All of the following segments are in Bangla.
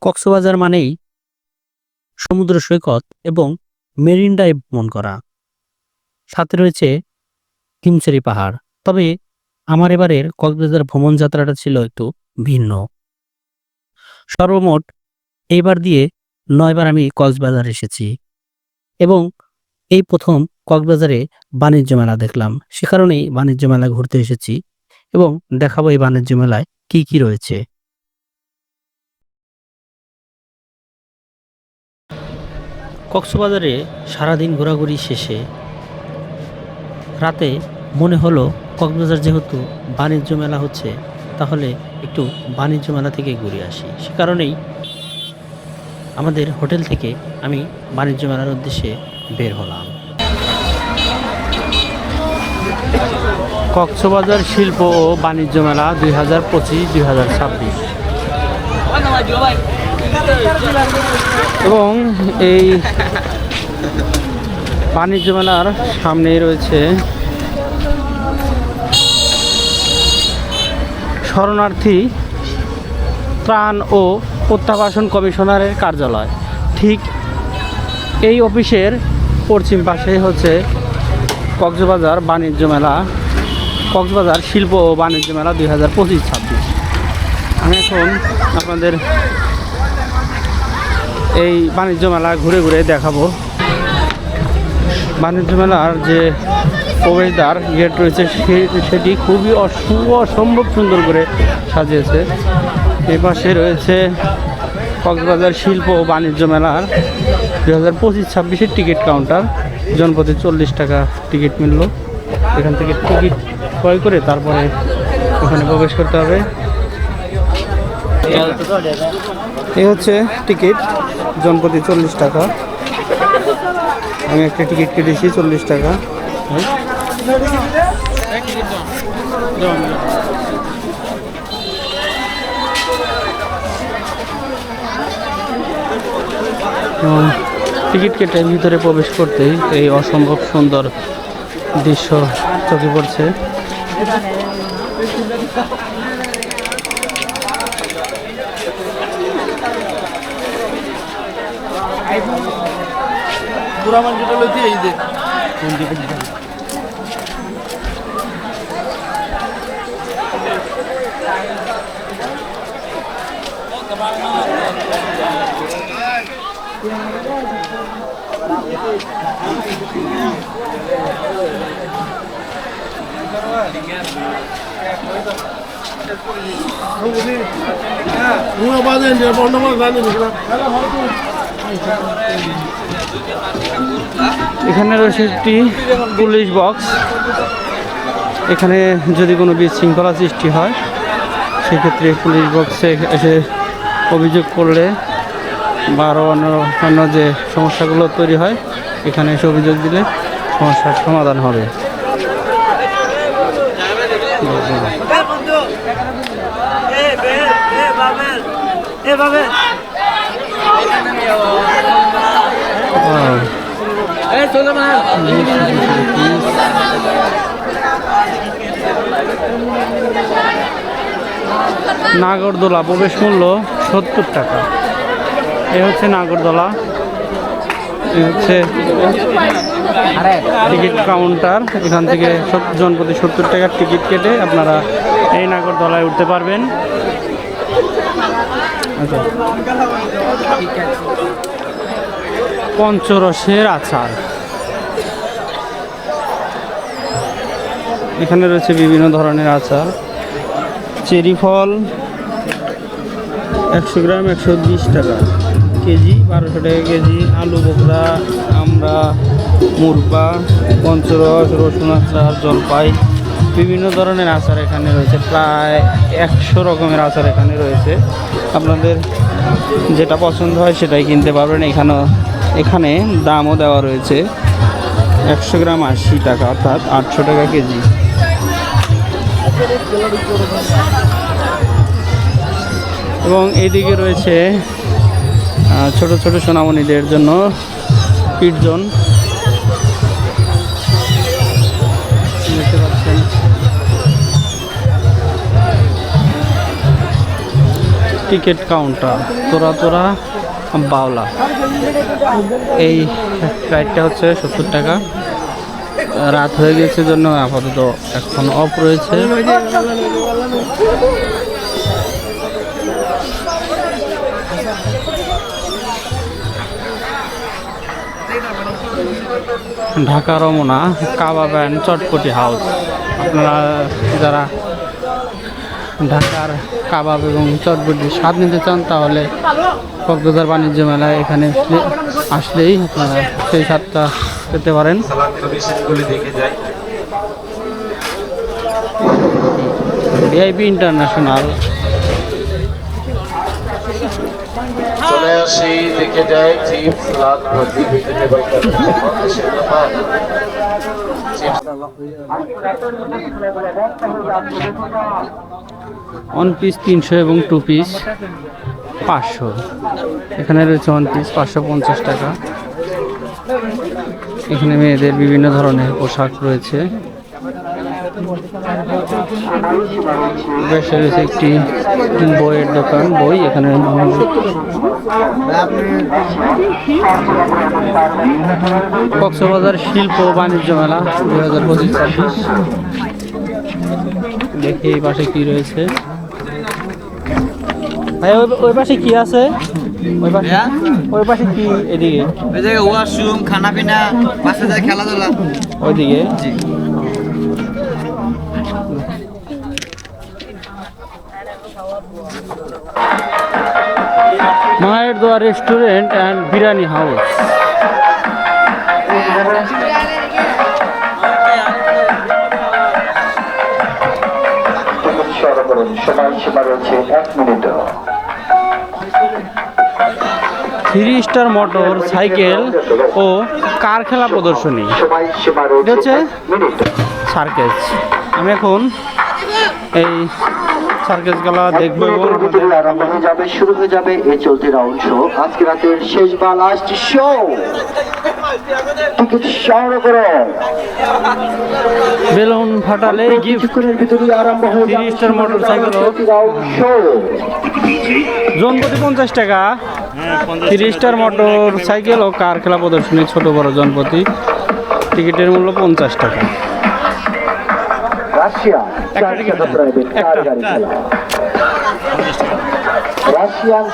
কক্সবাজার মানেই সমুদ্র সৈকত এবং মেরিন ড্রাইভ ভ্রমণ করা, সাথে রয়েছে হিমছড়ি পাহাড়। তবে আমার এবারের কক্সবাজার ভ্রমণ যাত্রাটা ছিল একটু ভিন্ন। সর্বমোট এইবার দিয়ে ৯ বার আমি কক্সবাজার এসেছি এবং এই প্রথম কক্সবাজারে বাণিজ্য মেলা দেখলাম। সে কারণেই বাণিজ্য মেলা ঘুরতে এসেছি এবং দেখাবো এই বাণিজ্য মেলায় কি কি রয়েছে। কক্সবাজারে সারাদিন ঘোরাঘুরি শেষে রাতে মনে হলো কক্সবাজার যেহেতু বাণিজ্য মেলা হচ্ছে, তাহলে একটু বাণিজ্য মেলা থেকে ঘুরে আসি। সে কারণেই আমাদের হোটেল থেকে আমি বাণিজ্য মেলার উদ্দেশ্যে বের হলাম। কক্সবাজার শিল্প ও বাণিজ্য মেলা 2025-2026 এবং এই বাণিজ্য মেলার সামনেই রয়েছে শরণার্থী ত্রাণ ও প্রত্যাবাসন কমিশনারের কার্যালয়। ঠিক এই অফিসের পশ্চিম পাশে হচ্ছে কক্সবাজার বাণিজ্য মেলা, কক্সবাজার শিল্প ও বাণিজ্য মেলা 2025-26। আমি এখন আপনাদের এই বাণিজ্য মেলা ঘুরে ঘুরে দেখাবো। বাণিজ্য মেলার যে প্রবেশদ্বার গেট রয়েছে সেটি খুবই অসম্ভব সুন্দর করে সাজিয়েছে। এই পাশে রয়েছে কক্সবাজার শিল্প ও বাণিজ্য মেলার 2025-26 টিকিট কাউন্টার। জনপ্রতি 40 টাকা টিকিট মূল্য। এখান থেকে টিকিট ক্রয় করে তারপরে এখানে প্রবেশ করতে হবে। এই হচ্ছে টিকিট, জনপ্রতি 40 টাকা। আমি একটা টিকিট কেটেছি 40 টাকা। টিকিট কেটে ভিতরে প্রবেশ করতেই এই অসম্ভব সুন্দর দৃশ্য চোখে পড়ছে। এখানে রয়েছে একটি পুলিশ বক্স। এখানে যদি কোনো বিশৃঙ্খলা সৃষ্টি হয় সেক্ষেত্রে পুলিশ বক্সে এসে অভিযোগ করলে বা আরও অন্য যে সমস্যাগুলো তৈরি হয় এখানে এসে অভিযোগ দিলে সমস্যার সমাধান হবে। নাগরদোলা প্রবেশ মূল্য 70 টাকা। এ হচ্ছে নাগরদোলা, এ হচ্ছে টিকিট কাউন্টার। এখান থেকে জনপ্রতি 70 টাকার টিকিট কেটে আপনারা এই নাগরদোলায় উঠতে পারবেন। আচ্ছা, পঞ্চরসের আচার। এখানে রয়েছে বিভিন্ন ধরনের আচার। চেরি ফল 100 গ্রাম 120 টাকা কেজি, 1200 টাকা কেজি। আলু বোখরা, আমরা, মুরবা, পঞ্চরস, রসুন আচার, জলপাই, বিভিন্ন ধরনের আচার এখানে রয়েছে। প্রায় 100 রকমের আচার এখানে রয়েছে। আপনাদের যেটা পছন্দ হয় সেটাই কিনতে পারবেন। এখানে দামও দেওয়া রয়েছে। 100 গ্রাম 80 টাকা, অর্থাৎ 800 টাকা কেজি। এবং এইদিকে রয়েছে ছোট ছোট সোনামণিদের জন্য পিটজন। দেখতে পাচ্ছেন টিকিট কাউন্টার তোরা বাওলা। এই রাইডটা হচ্ছে 70 টাকা। রাত হয়ে গেছে জন্য আপাতত এখন অফ রয়েছে। ঢাকা রমনা কাবাব অ্যান্ড চটপটি হাউস। আপনারা যারা ঢাকার কাবাব এবং চটপটি স্বাদ নিতে চান তাহলে কক্সবাজার বাণিজ্য মেলায় এখানে আসলেই আপনারা সেই স্বাদটা পেতে পারেন। VIP international. চলে আসি দেখে যাই চিপস লাল ভর্তি ওয়ান পিস 300 এবং 2 পিস 500। এখানে রয়েছে ওয়ান পিস 550 টাকা। এখানে মেয়েদের বিভিন্ন ধরনের পোশাক রয়েছে। বেশ রয়েছে একটি বইয়ের দোকান, বই এখানে কক্সবাজার শিল্প বাণিজ্য মেলা 2025-26। দেখি এই পাশে কি রয়েছে। ভাই ওই পাশে কি আছে? ওই পাশে কি? এদিকে ওই জায়গায় ওয়াশরুম, খানা পিনা, বাচ্চাদের খেলাধুলা ওইদিকে। মায়ের দোয়া রেস্টুরেন্ট অ্যান্ড বিরিয়ানি হাউস। সময় সীমা রয়েছে 1 মিনিট। 3 স্টার মোটর সাইকেল ও কার খেলা প্রদর্শনী। এটা হচ্ছে সার্কেস। আমি এখন এই সার্কেস খেলা দেখবো এবং শুরু হয়ে যাবে এই চলতি রাউন্ড শো। আজকে রাতের শেষ বা লাস্ট শো। টিকিট সংগ্রহ করো। বেলুন ফাটালে কিছুক্ষণের ভিতরে আরম্ভ হয়ে যাবে 3 star motor cycle round show. জনপ্রতি 50 টাকা। 3 স্টার মোটর সাইকেল ও কার খেলা প্রদর্শনী ছোট বড় জনপ্রতি টিকিটের মূল্য 50 টাকা। রাশিয়া প্রাইভেট কার গাড়ি খেলা। রাশিয়ান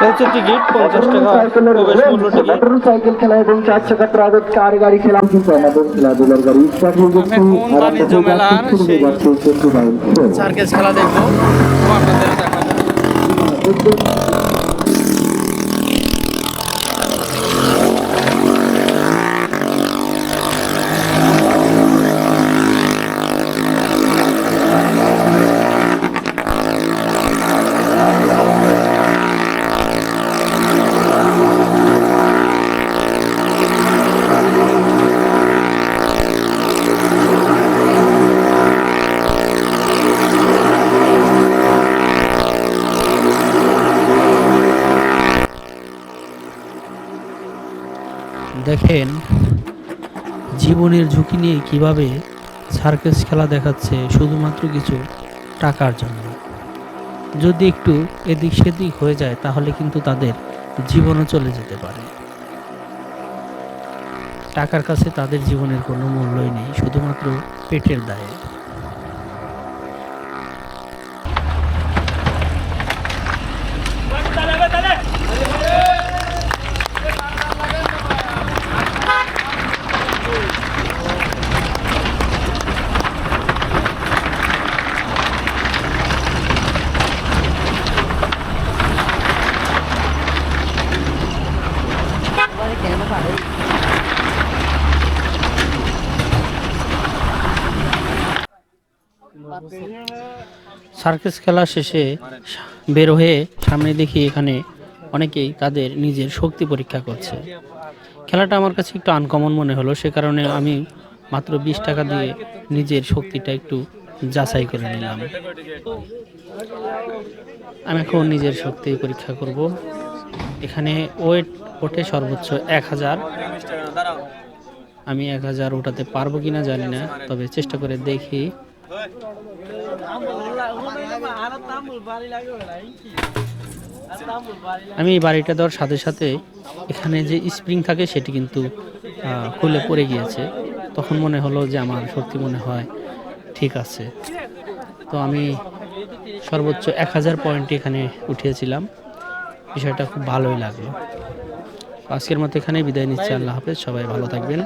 হচ্ছে টিকিট 50 টাকা প্রবেশ মূল্য টিকিট। মোটরসাইকেল খেলা এবং 4 চাকা প্রাইভেট কার গাড়ি খেলা কিন্তু আমাদের খেলাধুলার গাড়ি স্টার্ট হয়ে গেছে। কোন বাণিজ্য মেলার সার্কেস খেলা দেখবো আপনাদের দেখাবো। দেখেন জীবনের ঝুঁকি নিয়ে কিভাবে সার্কাস খেলা দেখাচ্ছে শুধুমাত্র কিছু টাকার জন্য। যদি একটু এদিক সেদিক হয়ে যায় তাহলে কিন্তু তাদের জীবনও চলে যেতে পারে। টাকার কাছে তাদের জীবনের কোনো মূল্যই নেই, শুধুমাত্র পেটের দায়ে। সার্কাস খেলা শেষে বের হয়ে সামনে দেখি এখানে অনেকেই তাদের নিজের শক্তি পরীক্ষা করছে। খেলাটা আমার কাছে একটু আনকমন মনে হলো, সে কারণে আমি মাত্র 20 টাকা দিয়ে নিজের শক্তিটা একটু যাচাই করে নিলাম। আমি এখন নিজের শক্তি পরীক্ষা করব। এখানে ওয়েট ওঠে সর্বোচ্চ 1000। আমি 1000 ওঠাতে পারবো কিনা জানি না, তবে চেষ্টা করে দেখি। আমি এই বাড়িটা দেওয়ার সাথে সাথে এখানে যে স্প্রিং থাকে সেটি কিন্তু খুলে পড়ে গিয়েছে। তখন মনে হলো যে আমার সত্যি মনে হয় ঠিক আছে। তো আমি সর্বোচ্চ 1000 পয়েন্ট এখানে উঠিয়েছিলাম, বিষয়টা খুব ভালোই লাগলো। আজকের মতো এখানে বিদায় নিচ্ছি। আল্লাহ হাফেজ, সবাই ভালো থাকবেন।